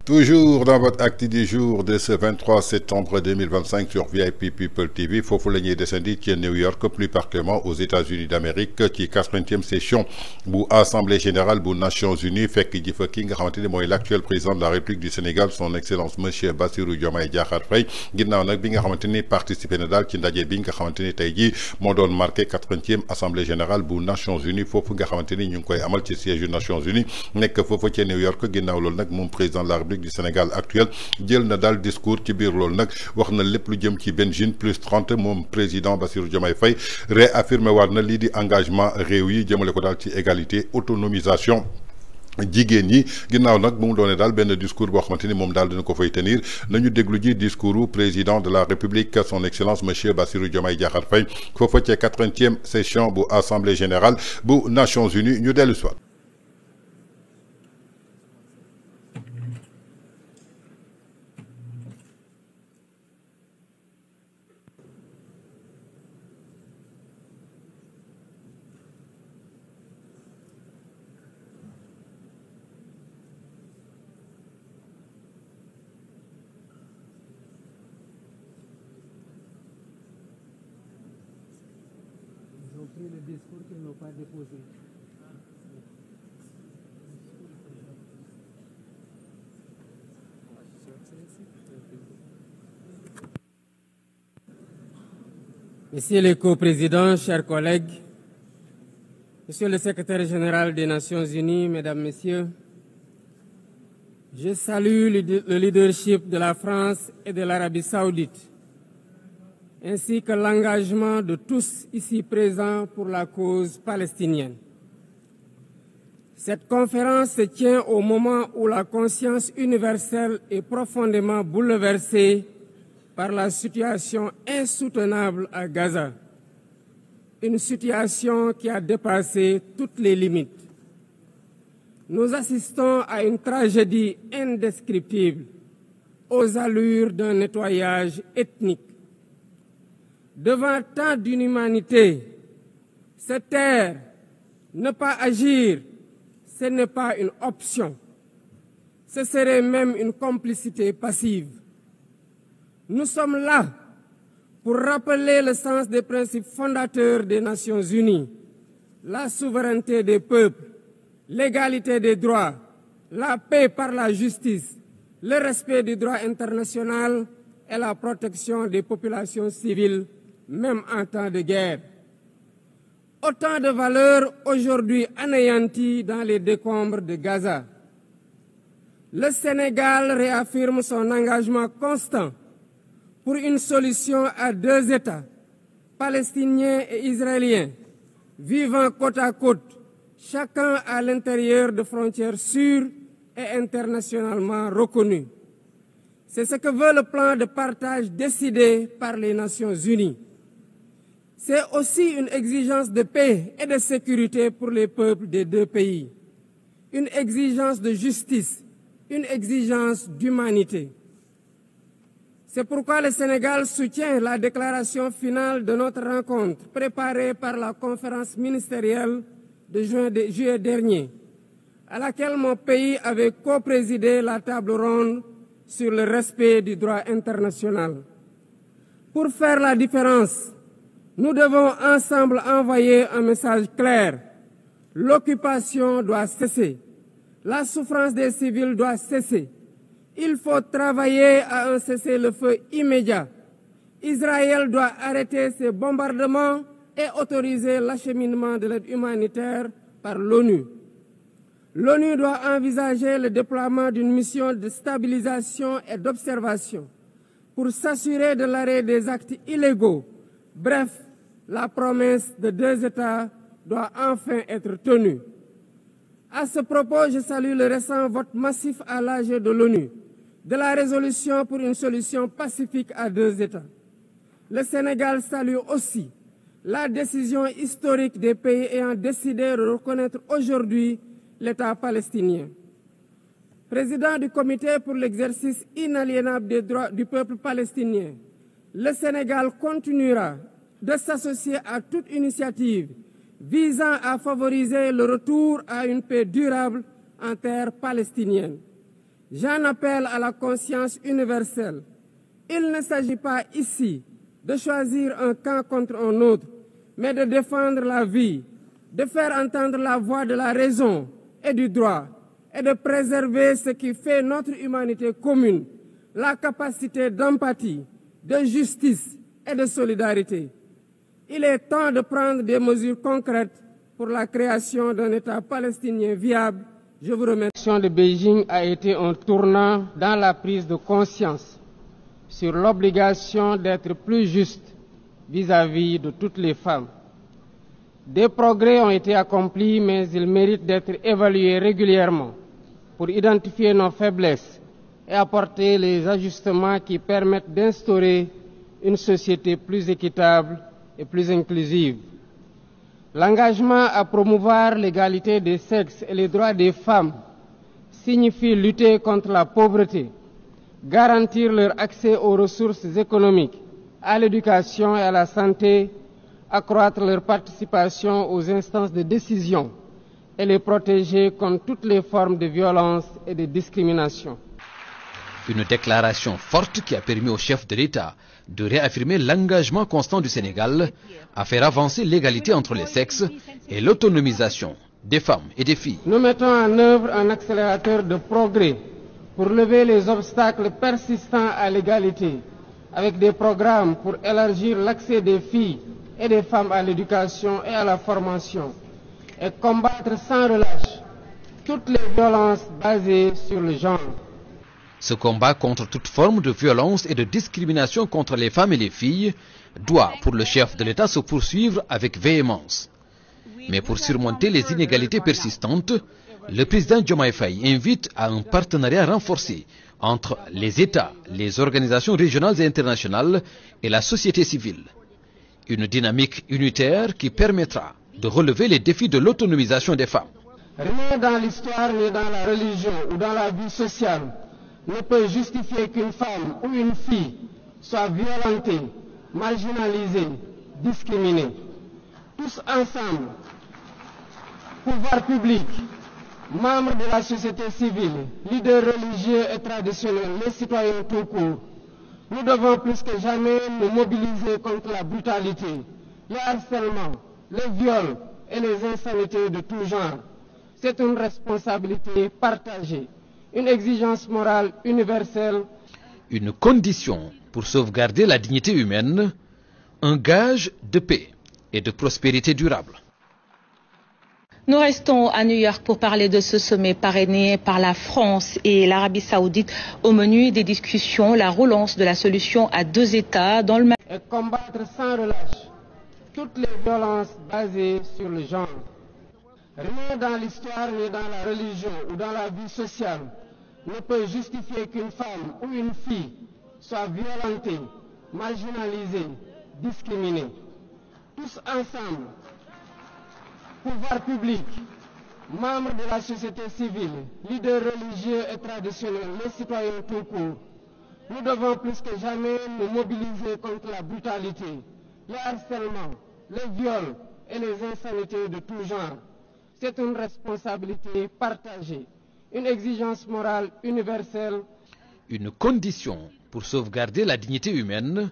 Toujours dans votre acte du jour de ce 23 septembre 2025 sur VIP People TV, foofu la ñuy descendi ci New York, plus particulièrement aux États-Unis d'Amérique, ci 80e session bu Assemblée générale bu Nations Unies fekk ji fa ki nga xamante ni l'actuel président de la République du Sénégal son excellence monsieur Bassirou Diomaye Diakhar Faye ginnaaw nag bi nga xamante ni participé na daal ci ndaje bi nga xamante ni tey jii moo doon marqué 80e Assemblée générale bu Nations Unies foofu nga xamante ni ñu ngi koy amal ci siège Nations Unies nekk foofu ci New York ginnaaw loolu nag moom président de la République du Sénégal actuel jël na daal discours ci biir loolu nag wax na lépp lu jëm ci Benjine plus 30 moom président Bassirou Diomaye Faye réaffirmé waat na lii di engagement réew yi jëmale ko daal ci égalité autonomisation jigéen ñi ginnaaw nag bu mu doonee daal benn discours boo xamante ni moom daal dina ko fay tenir nañu déglu ji discours président de la République son excellence monsieur Bassirou Diomaye Diakhar Faye foofa ci 80e session bu Assemblée générale bu Nations Unies ñu dellu si waat. Ils ont pris le discours qu'ils n'ont pas déposé. Messieurs les coprésidents, chers collègues, Monsieur le secrétaire général des Nations Unies, Mesdames, Messieurs, je salue le leadership de la France et de l'Arabie Saoudite, ainsi que l'engagement de tous ici présents pour la cause palestinienne. Cette conférence se tient au moment où la conscience universelle est profondément bouleversée par la situation insoutenable à Gaza, une situation qui a dépassé toutes les limites. Nous assistons à une tragédie indescriptible, aux allures d'un nettoyage ethnique. Devant tant d'inhumanité, se taire, ne pas agir, ce n'est pas une option. Ce serait même une complicité passive. Nous sommes là pour rappeler le sens des principes fondateurs des Nations Unies, la souveraineté des peuples, l'égalité des droits, la paix par la justice, le respect du droit international et la protection des populations civiles, même en temps de guerre. Autant de valeurs aujourd'hui anéanties dans les décombres de Gaza. Le Sénégal réaffirme son engagement constant pour une solution à deux États, palestiniens et israéliens, vivant côte à côte, chacun à l'intérieur de frontières sûres et internationalement reconnues. C'est ce que veut le plan de partage décidé par les Nations Unies. C'est aussi une exigence de paix et de sécurité pour les peuples des deux pays, une exigence de justice, une exigence d'humanité. C'est pourquoi le Sénégal soutient la déclaration finale de notre rencontre préparée par la conférence ministérielle de juillet dernier, à laquelle mon pays avait co-présidé la table ronde sur le respect du droit international. Pour faire la différence, nous devons ensemble envoyer un message clair. L'occupation doit cesser. La souffrance des civils doit cesser. Il faut travailler à un cessez-le-feu immédiat. Israël doit arrêter ses bombardements et autoriser l'acheminement de l'aide humanitaire par l'ONU. L'ONU doit envisager le déploiement d'une mission de stabilisation et d'observation pour s'assurer de l'arrêt des actes illégaux. Bref, la promesse de deux États doit enfin être tenue. À ce propos, je salue le récent vote massif à l'AG de l'ONU de la résolution pour une solution pacifique à deux États. Le Sénégal salue aussi la décision historique des pays ayant décidé de reconnaître aujourd'hui l'État palestinien. Président du Comité pour l'exercice inaliénable des droits du peuple palestinien, le Sénégal continuera de s'associer à toute initiative visant à favoriser le retour à une paix durable en terre palestinienne. J'en appelle à la conscience universelle. Il ne s'agit pas ici de choisir un camp contre un autre, mais de défendre la vie, de faire entendre la voix de la raison et du droit, et de préserver ce qui fait notre humanité commune, la capacité d'empathie, de justice et de solidarité. Il est temps de prendre des mesures concrètes pour la création d'un État palestinien viable. Je vous remercie. La décision de Beijing a été un tournant dans la prise de conscience sur l'obligation d'être plus juste vis-à-vis de toutes les femmes. Des progrès ont été accomplis, mais ils méritent d'être évalués régulièrement pour identifier nos faiblesses et apporter les ajustements qui permettent d'instaurer une société plus équitable et plus inclusive. L'engagement à promouvoir l'égalité des sexes et les droits des femmes signifie lutter contre la pauvreté, garantir leur accès aux ressources économiques, à l'éducation et à la santé, accroître leur participation aux instances de décision et les protéger contre toutes les formes de violence et de discrimination. Une déclaration forte qui a permis au chef de l'État de réaffirmer l'engagement constant du Sénégal à faire avancer l'égalité entre les sexes et l'autonomisation des femmes et des filles. Nous mettons en œuvre un accélérateur de progrès pour lever les obstacles persistants à l'égalité, avec des programmes pour élargir l'accès des filles et des femmes à l'éducation et à la formation, et combattre sans relâche toutes les violences basées sur le genre. Ce combat contre toute forme de violence et de discrimination contre les femmes et les filles doit, pour le chef de l'État, se poursuivre avec véhémence. Mais pour surmonter les inégalités persistantes, le président Diomaye Faye invite à un partenariat renforcé entre les États, les organisations régionales et internationales et la société civile. Une dynamique unitaire qui permettra de relever les défis de l'autonomisation des femmes. Rien dans l'histoire, ni dans la religion ou dans la vie sociale ne peut justifier qu'une femme ou une fille soit violentée, marginalisée, discriminée. Tous ensemble, pouvoir public, membres de la société civile, leaders religieux et traditionnels, les citoyens tout court, nous devons plus que jamais nous mobiliser contre la brutalité, le harcèlement, le viol et les insanités de tout genre. C'est une responsabilité partagée, une exigence morale universelle. Une condition pour sauvegarder la dignité humaine, un gage de paix et de prospérité durable. Nous restons à New York pour parler de ce sommet parrainé par la France et l'Arabie Saoudite. Au menu des discussions, la relance de la solution à deux États dans le et combattre sans relâche toutes les violences basées sur le genre. Rien dans l'histoire, ni dans la religion ou dans la vie sociale ne peut justifier qu'une femme ou une fille soit violentée, marginalisée, discriminée. Tous ensemble, pouvoir public, membres de la société civile, leaders religieux et traditionnels, les citoyens tout court, nous devons plus que jamais nous mobiliser contre la brutalité, le harcèlement, le viol et les insanités de tout genre. C'est une responsabilité partagée, une exigence morale universelle. Une condition pour sauvegarder la dignité humaine,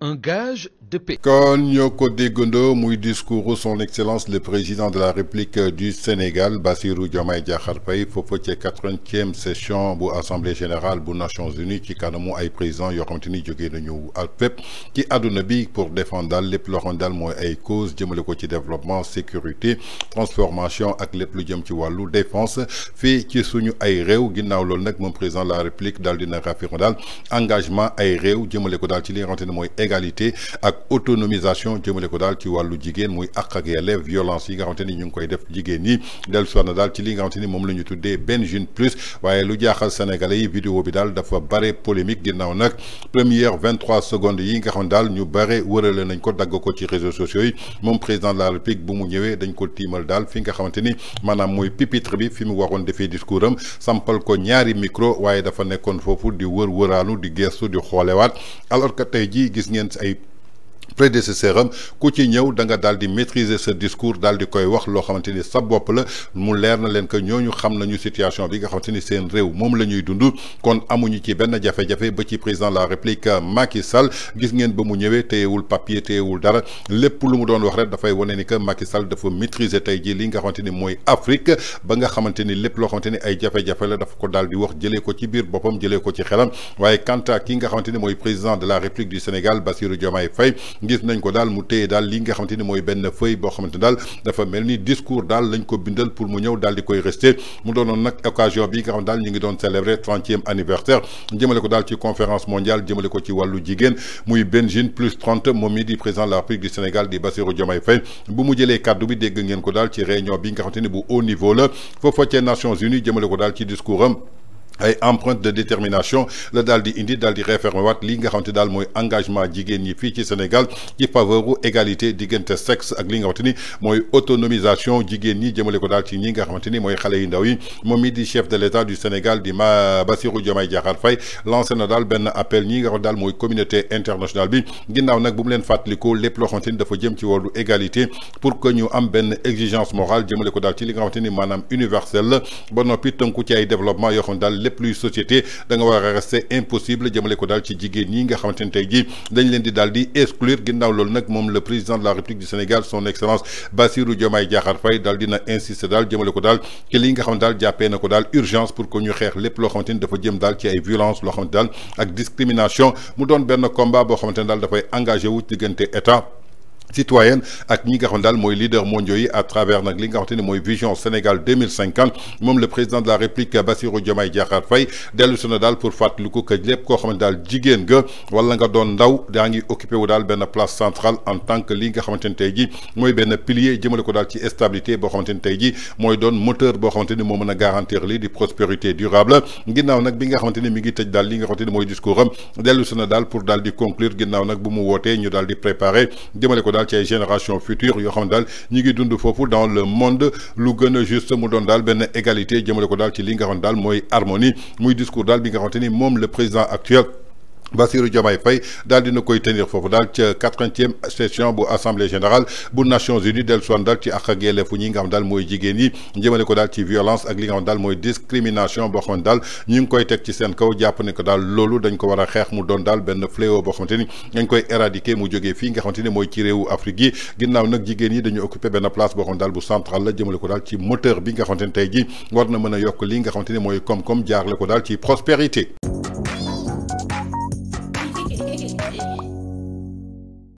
un gage de paix. Kon ñoo ko déggandoo muy discours son excellence le président de la République du Sénégal Bassirou Diomaye Diakhar Faye foofu ci 80e session bu assemblée générale bu Nations Unies ci kanamu ay président yoo xamante ni jógee nañu ak fépp ci àdduna bi pour défendre daal lépp loo xam daal mooy ay cause jëmale ko ci développement sécurité transformation ak lépp lu jëm ci wàllu défense fii ci suñu ay réew ginnaaw loolu nag moom président de la République daal dina rafetlu daal engagement ay réew jëmale ko daal ci li nga xamante ne mooy égalité ak autonomisation jëmale ko daal ci wàllu jigéen muy àq ak yelleef violence yi nga xamante ni ñu ngi koy def jigéen ñi dellu si na daal ci li nga xamante ni moom la ñu tuddee benn jeune plus waaye lu jaaxal sénégalais yi vidéo bi daal dafa bare polémique ginnaaw nag première 23 secondes yi nga xam daal ñu bare wërale nañ ko dagg ko ci réseaux sociaux yi moom président de la République bu mu ñëwee dañ ko tiimal daal fi nga xamante ni maanaam mooy pupitre bi fi mu waroon defee discours am sampal ko ñaari micro waaye dafa nekkoon foofu di wëraanu di gestu di xoolewaat alors que tey jii gis ngeen ay prédécesseur am ku ci ñëw da nga daal di maîtriser ce discours daal di koy wax loo xamante ni sa bopp la mu leer na leen que ñooñu xam nañu situation bi nga xamante ni seen réew moom la ñuy dund kon amuñu ci benn jafe-jafe ba ci président de la République Macky Sall gis ngeen ba mu ñëwee téyewul papier téyewul dara lépp lu mu doon wax rek dafay wane ni que Macky Sall dafa maîtriser tey jii li nga xamante ni mooy Afrique ba nga xamante ni lépp loo xamante ni ay jafe-jafe la dafa ko daal di wax jëlee ko ci biir boppam jëlee ko ci xelam waaye quant à ki nga xamante ni mooy président de la République du Sénégal Bassirou Diomaye Faye gis nañ ko daal mu téye daal li nga xamante ni mooy benn feuille boo xamante daal dafa mel ni discours daal lañ ko bindal pour mu ñëw daal di koy resté mu doonoon nag occasion bi nga xam daal ñu ngi doon célébrer 30e anniversaire jëmale ko daal ci conférence mondiale jëmale ko ci wàllu jigéen muy Benjin plus 30 moom mi di président de la République du Sénégal di Bassirou Diomaye Faye bu mu jëlee kàddu bi dégg ngeen ko daal ci réunion bi nga xamante ni bu haut niveau la foofa ca Nations Unies jëmale ko daal ci discours am ay empreinte de détermination la daal di indi daal di réformer waat lii nga xamante daal mooy engagement jigéen ñi fii ci Sénégal ci faveur égalité diggante sexe ak li nga xamante ni mooy autonomisation jigéen ñi jëmale ko daal ci ñi nga xamante ni mooy xale yu ndaw yi moom mi di chef de l'État du Sénégal di Bassirou Diomaye Diakhar Faye lancé na daal benn appel ñi nga xamante daal mooy communauté internationale bi ginnaaw nag bu mu leen fàttalikoo lépp loo xamante ni dafa jëm ci wàllu égalité pour que ñu am benn exigence morale jëmale ko daal ci li nga xamante ni maanaam universel la ba noppi tënku ci ay développement yoo xam daal lépp luy société da nga war a rester impossible jëmale ko daal ci jigéen ñi nga xamante ni tey jii dañ leen di daal di exclure ginnaaw loolu nag moom le président de la République du Sénégal son excellence Bassirou Diomaye Diakhar Faye daal dina insister daal jëmale ko daal ci li nga xam daal jàppee na ko daal urgence pour que ñu xeex lépp loo xamante ni dafa jëm daal ci ay violence loo xamante daal ak discrimination mu doon benn combat boo xamante ne daal dafay engagé wu diggante état citoyenne ak ñi nga xam daal mooy leader mondiaux yi à travers nag li nga xamante ni mooy vision Sénégal 2050 moom le président de la République Bassirou Diomaye Diakhar Faye dellu si na daal pour fàttaliku que lépp koo xamante daal jigéen nga wala nga doon ndaw daa ngi occupé wu daal benn place centrale en tant que li nga xamante ni tey jii mooy benn pilier jëmale ko daal ci stabilité boo xamante ni tey jii mooy doon moteur boo xamante ni moo mën a garantir lii di prospérité durable ginnaaw nag bi nga xamante ni mi ngi tëj daal li nga xamante ni mooy discours am dellu si na daal pour daal di conclure ginnaaw nag bu mu wootee ñu daal di préparer jëmale ko daal ci ay génération future yoo xam ne daal ñi ngi dund foofu dans le monde lu gën a juste mu doon daal benn égalité jëmale ko daal ci li nga xam ne daal mooy harmonie muy discours daal bi nga xamante ni moom le président actuel Bassirou Diomaye Faye daal dina koy tenir foofu daal ca 80e session bu assemblée générale bu Nations Unies dellu soon daal ci àq ak yelleefu ñi nga xam daal mooy jigéen yi jëmale ko daal ci violence ak li nga xam daal mooy discrimination boo xam ne daal ñu ngi koy teg ci seen kaw jàpp ne ko daal loolu dañ ko war a xeex mu doon daal benn fléau boo xamante ni dañ koy éradiquer mu jógee fii nga xamante ni mooy ci réewu Afrique yi ginnaaw nag jigéen yi dañu occupé benn place boo xam ne daal bu central la jëmale ko daal ci moteur bi nga xamante ni tey ji war na mën a yokk li nga xamante ni mooy koom-koom jaarle ko daal ci prospérité